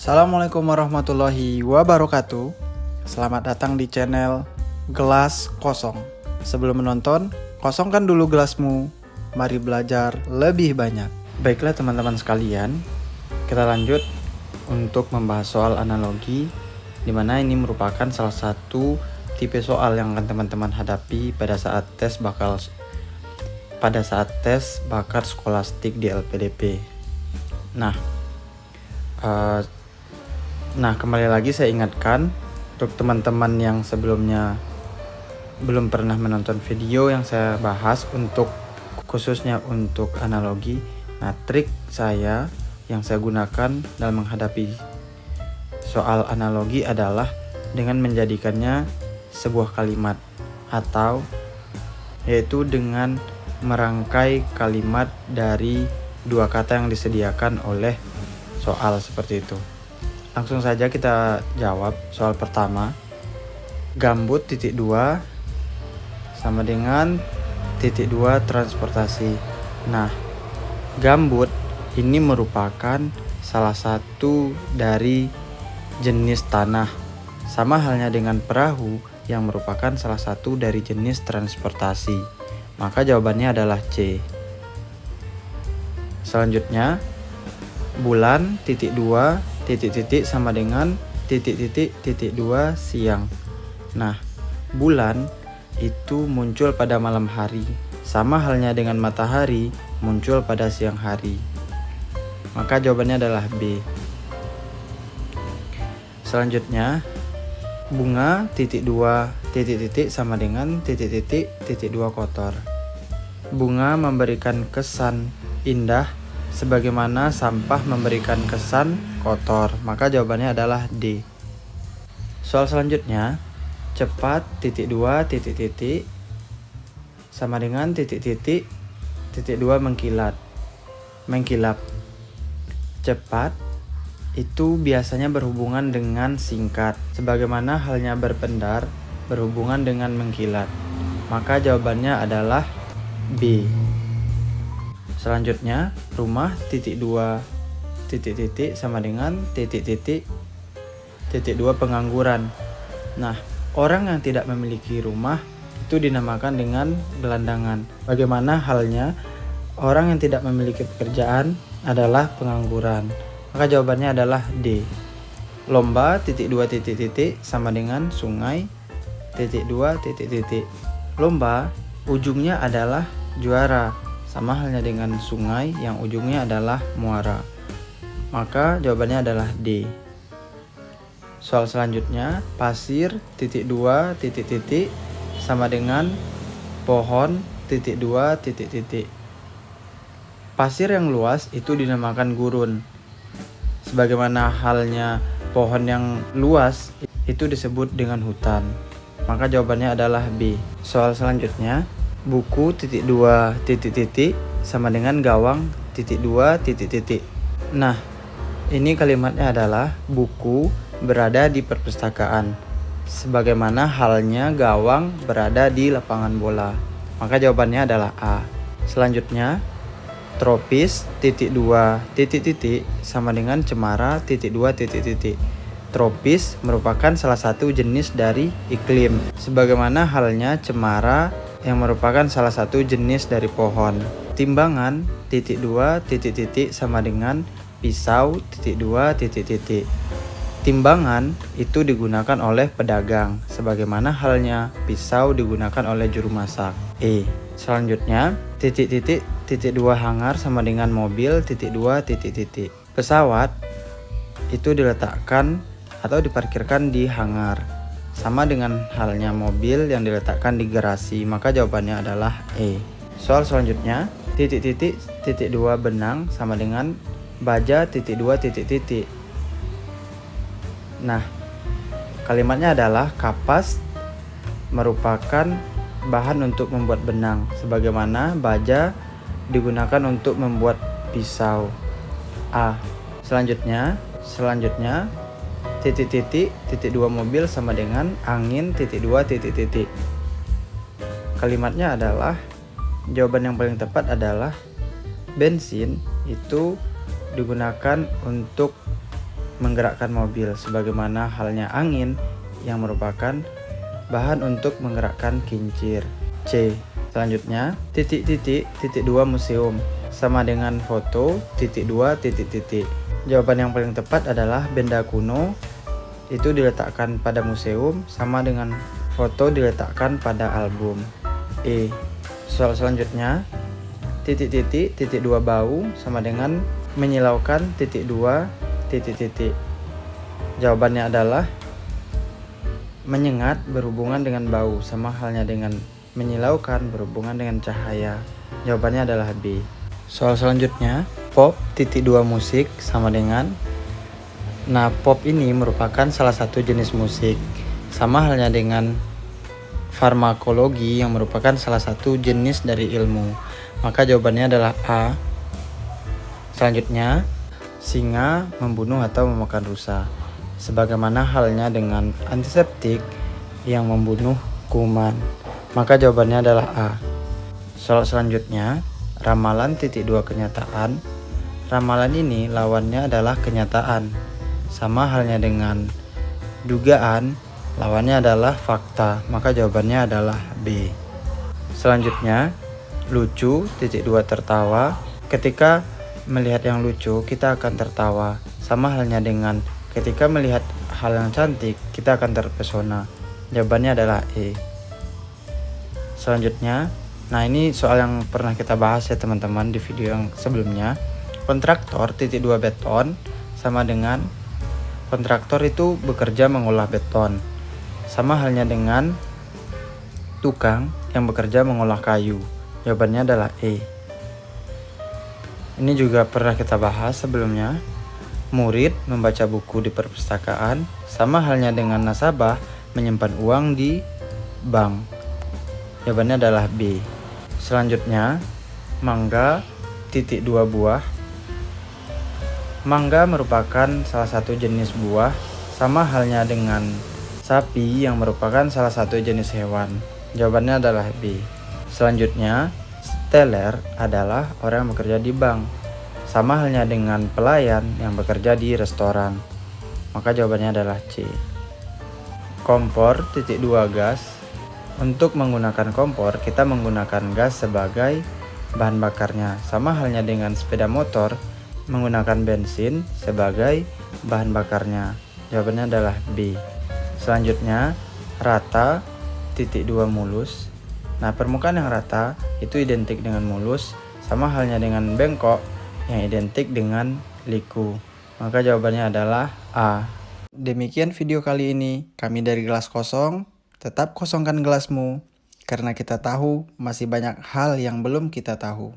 Assalamualaikum warahmatullahi wabarakatuh. Selamat datang di channel Gelas Kosong. Sebelum menonton, kosongkan dulu gelasmu. Mari belajar lebih banyak. Baiklah teman-teman sekalian, kita lanjut untuk membahas soal analogi, di mana ini merupakan salah satu tipe soal yang akan teman-teman hadapi pada saat tes bakat skolastik di LPDP. Nah, kembali lagi saya ingatkan untuk teman-teman yang sebelumnya belum pernah menonton video yang saya bahas khususnya untuk analogi. Nah, trik saya yang saya gunakan dalam menghadapi soal analogi adalah dengan menjadikannya sebuah kalimat yaitu dengan merangkai kalimat dari dua kata yang disediakan oleh soal seperti itu. Langsung saja kita jawab soal pertama. Gambut (2) sama dengan (2) transportasi. Nah, gambut ini merupakan salah satu dari jenis tanah, sama halnya dengan perahu yang merupakan salah satu dari jenis transportasi. Maka jawabannya adalah C. Selanjutnya, bulan (2) sama dengan (2) siang. Nah, bulan itu muncul pada malam hari, sama halnya dengan matahari muncul pada siang hari. Maka jawabannya adalah B. Selanjutnya, bunga (2) sama dengan (2) kotor. Bunga memberikan kesan indah sebagaimana sampah memberikan kesan kotor. Maka jawabannya adalah D. Soal selanjutnya, cepat (2) sama dengan (2) mengkilap. Cepat itu biasanya berhubungan dengan singkat, sebagaimana halnya berpendar berhubungan dengan mengkilat. Maka jawabannya adalah B. Selanjutnya, rumah (2) sama dengan (2) pengangguran. Nah, orang yang tidak memiliki rumah itu dinamakan dengan gelandangan. Bagaimana halnya orang yang tidak memiliki pekerjaan adalah pengangguran. Maka jawabannya adalah D. Lomba (2) sama dengan sungai (2) Lomba ujungnya adalah juara, sama halnya dengan sungai yang ujungnya adalah muara. Maka jawabannya adalah D. Soal selanjutnya, pasir (2) sama dengan pohon (2) Pasir yang luas itu dinamakan gurun, sebagaimana halnya pohon yang luas itu disebut dengan hutan. Maka jawabannya adalah B. Soal selanjutnya, buku (2) sama dengan gawang (2). Nah, ini kalimatnya adalah buku berada di perpustakaan, sebagaimana halnya gawang berada di lapangan bola. Maka jawabannya adalah A. Selanjutnya, tropis (2) sama dengan cemara (2). Tropis merupakan salah satu jenis dari iklim, sebagaimana halnya cemara yang merupakan salah satu jenis dari pohon. Timbangan (2) sama dengan pisau (2). Timbangan itu digunakan oleh pedagang, sebagaimana halnya pisau digunakan oleh juru masak. E. Selanjutnya, (2) hangar sama dengan mobil (2). Pesawat itu diletakkan atau diparkirkan di hangar, sama dengan halnya mobil yang diletakkan di garasi. Maka jawabannya adalah E. Soal selanjutnya, (2) benang sama dengan baja (2). Nah, kalimatnya adalah kapas merupakan bahan untuk membuat benang, sebagaimana baja digunakan untuk membuat pisau. A. Selanjutnya, (2) mobil sama dengan angin (2). Kalimatnya adalah, jawaban yang paling tepat adalah bensin itu digunakan untuk menggerakkan mobil, sebagaimana halnya angin yang merupakan bahan untuk menggerakkan kincir. C. Selanjutnya, titik 2 museum sama dengan foto titik 2 titik. Jawaban yang paling tepat adalah benda kuno itu diletakkan pada museum sama dengan foto diletakkan pada album. E. Soal selanjutnya, titik 2 bau sama dengan menyilaukan titik 2 titik. Jawabannya adalah menyengat berhubungan dengan bau, sama halnya dengan menyilaukan berhubungan dengan cahaya. Jawabannya adalah B. Soal selanjutnya, pop titik 2 musik sama dengan. Nah, pop ini merupakan salah satu jenis musik, sama halnya dengan farmakologi yang merupakan salah satu jenis dari ilmu. Maka jawabannya adalah A. Selanjutnya, singa membunuh atau memakan rusa, sebagaimana halnya dengan antiseptik yang membunuh kuman. Maka jawabannya adalah A. Soal selanjutnya, ramalan titik 2 kenyataan. Ramalan ini lawannya adalah kenyataan. Sama halnya dengan dugaan, lawannya adalah fakta. Maka jawabannya adalah B. Selanjutnya, lucu titik 2 tertawa. Ketika melihat yang lucu, kita akan tertawa. Sama halnya dengan ketika melihat hal yang cantik, kita akan terpesona. Jawabannya adalah E. Selanjutnya, nah ini soal yang pernah kita bahas ya teman-teman di video yang sebelumnya. Kontraktor titik 2 beton sama dengan kontraktor itu bekerja mengolah beton. Sama halnya dengan tukang yang bekerja mengolah kayu. Jawabannya adalah E. Ini juga pernah kita bahas sebelumnya. Murid membaca buku di perpustakaan, sama halnya dengan nasabah menyimpan uang di bank. Jawabannya adalah B. Selanjutnya, mangga titik 2 buah. Mangga merupakan salah satu jenis buah, sama halnya dengan sapi yang merupakan salah satu jenis hewan. Jawabannya adalah B. Selanjutnya, teller adalah orang yang bekerja di bank, sama halnya dengan pelayan yang bekerja di restoran. Maka jawabannya adalah C. Kompor titik 2 gas. Untuk menggunakan kompor, kita menggunakan gas sebagai bahan bakarnya, sama halnya dengan sepeda motor menggunakan bensin sebagai bahan bakarnya. Jawabannya adalah B. Selanjutnya, rata titik 2 mulus. Nah, permukaan yang rata itu identik dengan mulus, sama halnya dengan bengkok yang identik dengan liku. Maka jawabannya adalah A. Demikian video kali ini. Kami dari Gelas Kosong. Tetap kosongkan gelasmu, karena kita tahu masih banyak hal yang belum kita tahu.